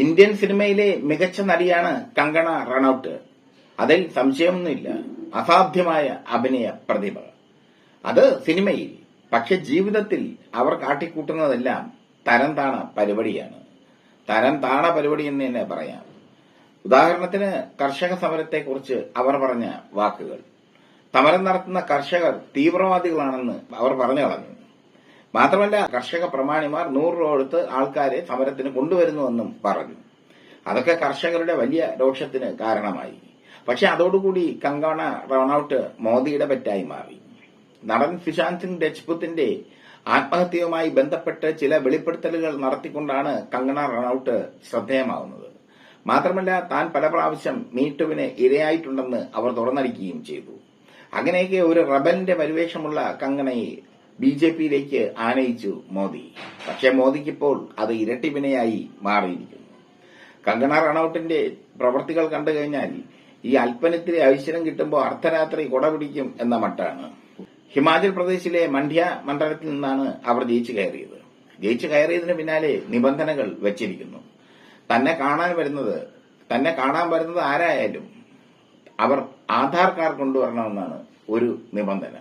Indian സിനിമയിലെ മികച്ച നടിയാണ് കങ്കണ റണൌട്ട്. അതിൽ സംശയമൊന്നുമില്ല. അസാധ്യമായ അഭിനയ പ്രതിഭ. അത് സിനിമയിൽ. പക്ഷെ ജീവിതത്തിൽ അവർ കാട്ടിക്കൂട്ടുന്നതെല്ലാം തരം താണ പരിപാടിയാണ്. തരം താണ പരിപാടി എന്ന് തന്നെ പറയാം. ഉദാഹരണത്തിന് കർഷക സമരത്തെക്കുറിച്ച് അവർ പറഞ്ഞ വാക്കുകൾ. സമരം നടത്തുന്ന കർഷകർ തീവ്രവാദികളാണെന്ന് അവർ പറഞ്ഞു കളഞ്ഞു. മാത്രമല്ല, കർഷക പ്രമാണിമാർ 100 രൂപ കൊടുത്ത് ആൾക്കാരെ സമരത്തിന് കൊണ്ടുവരുന്നുവെന്നും പറഞ്ഞു. അതൊക്കെ കർഷകരുടെ വലിയ രോഷത്തിന് കാരണമായി. പക്ഷെ അതോടുകൂടി കങ്കണ റണൌട്ട് മോദിയുടെ പെറ്റായി മാറി. നടൻ സുശാന്ത് സിംഗ് രജ്പുത്തിന്റെ ആത്മഹത്യയുമായി ബന്ധപ്പെട്ട് ചില വെളിപ്പെടുത്തലുകൾ നടത്തിക്കൊണ്ടാണ് കങ്കണ റണൌട്ട് ശ്രദ്ധേയമാവുന്നത്. മാത്രമല്ല, താൻ പല പ്രാവശ്യം മീറ്റുവിന് ഇരയായിട്ടുണ്ടെന്ന് അവർ തുറന്നടിക്കുകയും ചെയ്തു. അങ്ങനെയൊക്കെ ഒരു റബലിന്റെ പരിവേഷമുള്ള കങ്കണയെ ബിജെപിയിലേക്ക് ആനയിച്ചു മോദി. പക്ഷേ മോദിക്കിപ്പോൾ അത് ഇരട്ടി വിനയായി മാറിയിരിക്കുന്നു. കങ്കണ റണൌട്ടിന്റെ പ്രവൃത്തികൾ കണ്ടു കഴിഞ്ഞാൽ ഈ അല്പനത്തിലെ ഐശ്വര്യം കിട്ടുമ്പോൾ അർദ്ധരാത്രി കുട പിടിക്കും എന്ന മട്ടാണ്. ഹിമാചൽ പ്രദേശിലെ മണ്ഡ്യ മണ്ഡലത്തിൽ നിന്നാണ് അവർ ജയിച്ചു കയറിയത്. ജയിച്ചു കയറിയതിന് പിന്നാലെ നിബന്ധനകൾ വെച്ചിരിക്കുന്നു. തന്നെ കാണാൻ വരുന്നത് ആരായാലും അവർ ആധാർ കാർഡ് കൊണ്ടുവരണമെന്നാണ് ഒരു നിബന്ധന.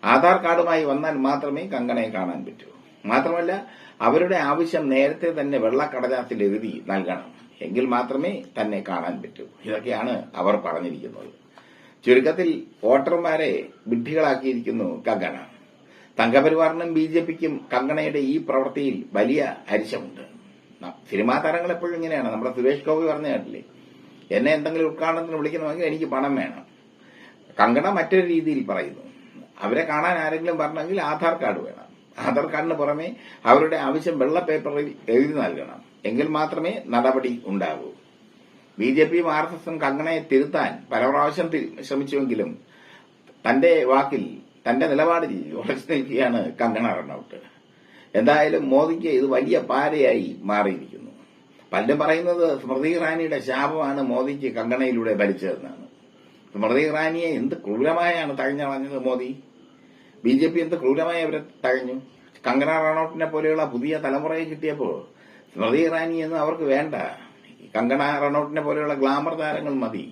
ആധാർ കാർഡുമായി വന്നാൽ മാത്രമേ കങ്കണയെ കാണാൻ പറ്റൂ. മാത്രമല്ല, അവരുടെ ആവശ്യം നേരത്തെ തന്നെ വെള്ളക്കടലാസിൽ എഴുതി നൽകണം. എങ്കിൽ മാത്രമേ തന്നെ കാണാൻ പറ്റൂ. ഇതൊക്കെയാണ് അവർ പറഞ്ഞിരിക്കുന്നത്. ചുരുക്കത്തിൽ വോട്ടർമാരെ വിഡ്ഢികളാക്കിയിരിക്കുന്നു കങ്കണ. സംഘപരിവാറിനും ബിജെപിക്കും കങ്കണയുടെ ഈ പ്രവൃത്തിയിൽ വലിയ അരിശമുണ്ട്. സിനിമാ താരങ്ങൾ എപ്പോഴും ഇങ്ങനെയാണ്. നമ്മുടെ സുരേഷ് ഗോപി പറഞ്ഞ കേട്ടില്ലേ, എന്നെ എന്തെങ്കിലും ഉദ്ഘാടനത്തിന് വിളിക്കണമെങ്കിൽ എനിക്ക് പണം വേണം. കങ്കണ മറ്റൊരു രീതിയിൽ പറയുന്നു, അവരെ കാണാൻ ആരെങ്കിലും പറഞ്ഞെങ്കിൽ ആധാർ കാർഡ് വേണം. ആധാർ കാർഡിന് പുറമെ അവരുടെ ആവശ്യം വെള്ള പേപ്പറിൽ എഴുതി നൽകണം. എങ്കിൽ മാത്രമേ നടപടി ഉണ്ടാകൂ. ബിജെപിയും ആർഎസ്എസും കങ്കണയെ തിരുത്താൻ പല പ്രാവശ്യം ശ്രമിച്ചുവെങ്കിലും തന്റെ നിലപാടിൽ ഉറച്ചു നിൽക്കുകയാണ് കങ്കണ റണൌട്ട്. എന്തായാലും മോദിക്ക് ഇത് വലിയ പാരയായി മാറിയിരിക്കുന്നു. പലരും പറയുന്നത് സ്മൃതി ഇറാനിയുടെ ശാപമാണ് മോദിക്ക് കങ്കണയിലൂടെ ഭരിച്ചതെന്നാണ്. സ്മൃതി ഇറാനിയെ എന്ത് ക്രൂരമായാണ് തഴഞ്ഞളഞ്ഞത് മോദി. ബിജെപി എന്ത് ക്രൂരമായി അവരെ തഴഞ്ഞു. കങ്കണ റണൌട്ടിനെ പോലെയുള്ള പുതിയ തലമുറയെ കിട്ടിയപ്പോൾ സ്മൃതി ഇറാനിയൊന്നും അവർക്ക് വേണ്ട. കങ്കണ റണൌട്ടിനെ പോലെയുള്ള ഗ്ലാമർ താരങ്ങൾ മതി.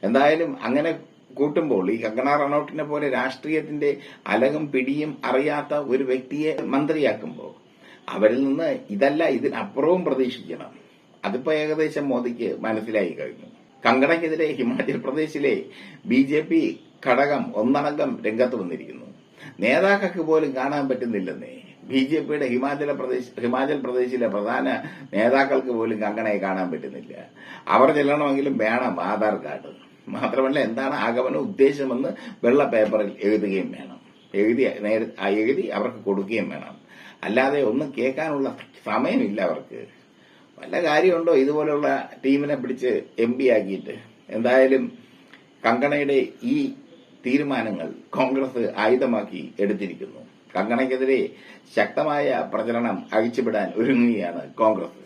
എന്തായാലും അങ്ങനെ കൂട്ടുമ്പോൾ ഈ കങ്കണ റണൌട്ടിനെ പോലെ രാഷ്ട്രീയത്തിന്റെ അലകും പിടിയും അറിയാത്ത ഒരു വ്യക്തിയെ മന്ത്രിയാക്കുമ്പോൾ അവരിൽ നിന്ന് ഇതല്ല ഇതിനപ്പുറവും പ്രതീക്ഷിക്കണം. അതിപ്പോ ഏകദേശം മോദിക്ക് മനസ്സിലായി കഴിഞ്ഞു. കങ്കണയ്ക്കെതിരെ ഹിമാചൽ പ്രദേശിലെ ബിജെപി ഘടകം ഒന്നടങ്കം രംഗത്ത് വന്നിരിക്കുന്നു. നേതാക്കൾക്ക് പോലും കാണാൻ പറ്റുന്നില്ലെന്നേ. ബിജെപിയുടെ ഹിമാചൽ പ്രദേശിലെ പ്രധാന നേതാക്കൾക്ക് പോലും കങ്കണയെ കാണാൻ പറ്റുന്നില്ല. അവർ ചെല്ലണമെങ്കിലും വേണം ആധാർ കാർഡ്. മാത്രമല്ല, എന്താണ് ആഗമന ഉദ്ദേശമെന്ന് വെള്ള പേപ്പറിൽ എഴുതുകയും വേണം. എഴുതി അവർക്ക് കൊടുക്കുകയും വേണം. അല്ലാതെ ഒന്നും കേൾക്കാനുള്ള സമയമില്ല അവർക്ക്. വല്ല കാര്യമുണ്ടോ ഇതുപോലുള്ള ടീമിനെ പിടിച്ച് MP ആക്കിയിട്ട്? എന്തായാലും കങ്കണയുടെ ഈ തീരുമാനങ്ങൾ കോൺഗ്രസ് ആയുധമാക്കി എടുത്തിരിക്കുന്നു. കങ്കണയ്ക്കെതിരെ ശക്തമായ പ്രചരണം അഴിച്ചുവിടാൻ ഒരുങ്ങുകയാണ് കോൺഗ്രസ്.